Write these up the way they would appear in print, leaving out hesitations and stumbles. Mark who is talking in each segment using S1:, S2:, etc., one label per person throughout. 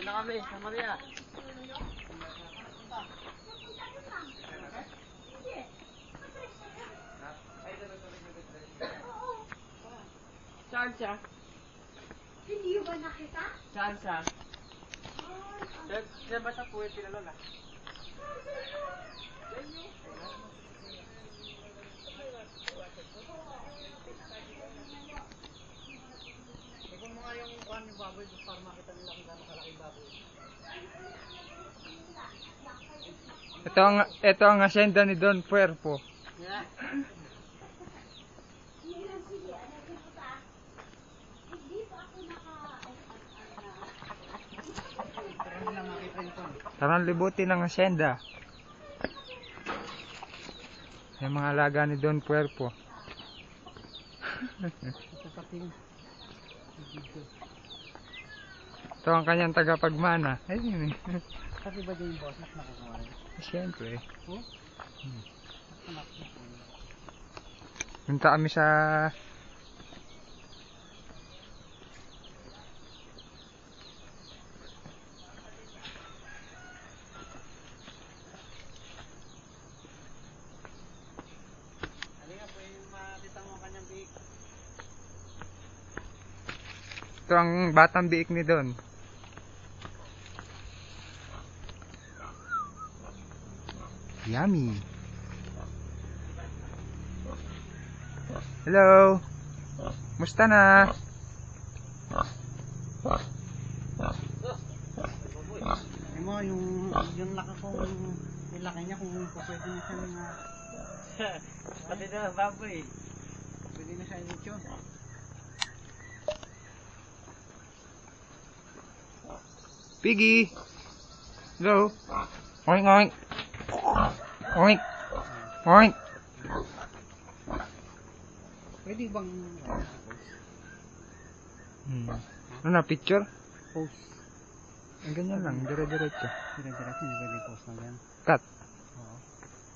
S1: Dito na kami, sa Maria. Saan siya?
S2: Hindi ba nakita?
S1: Saan siya? Siya ba sa puwet pinalola? Ikon mo nga yung kuhan yung baboy para makita nila kung gaano kalaking baboy.
S3: Ito ang asyenda ni Don Puerpo.
S1: Yeah.
S3: Tarang libutin ng asyenda. Yung mga alaga ni Don Puerpo. Ito ang kanyang tagapagmana. Ayun.
S1: Kasi ba din yung boses na kukuha?
S3: Siyempre.
S1: Oh?
S3: Punta kami sa
S1: Halika po yung matitang mo kanyang biik.
S3: ito ang batang biik ni Don. Yummy. Hello. Musta na?
S1: Ay mo, yung laki kong yung laki niya kung pwede na siya nga. Pati na baboy. Pwede na siya nicho.
S3: Piggy. Hello. Oink oink. Oink. Oink.
S1: Pwede bang
S3: Ano na, picture?
S1: post?
S3: Ang ganyan lang, dire-diretso.
S1: Dire-diretso, hindi pwede post na yan.
S3: Cut.
S1: Oo.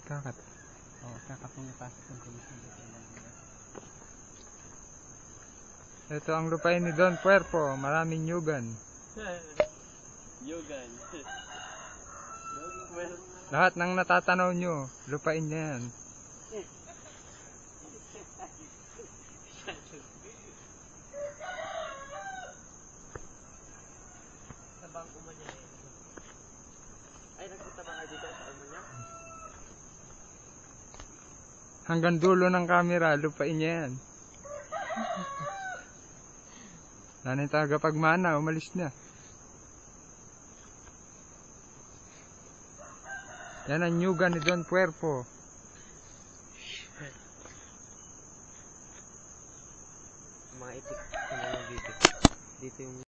S3: Kakat.
S1: Oo, kakapong napasok ng komisyon.
S3: Ito ang lupain ni Don Puerpo. Maraming nyugan.
S1: Yogan.
S3: Lahat ng natatanaw nyo, lupain niya yan.
S1: Sa bangko man yan eh. Ay, nagpunta ba kayo dito sa Almanya?
S3: Hanggang dulo ng camera, lupain niya yan. Nanay tagapagmana, umalis na. Yan ang nyugan ni Don Puerpo.
S1: Mga itik. Dito yung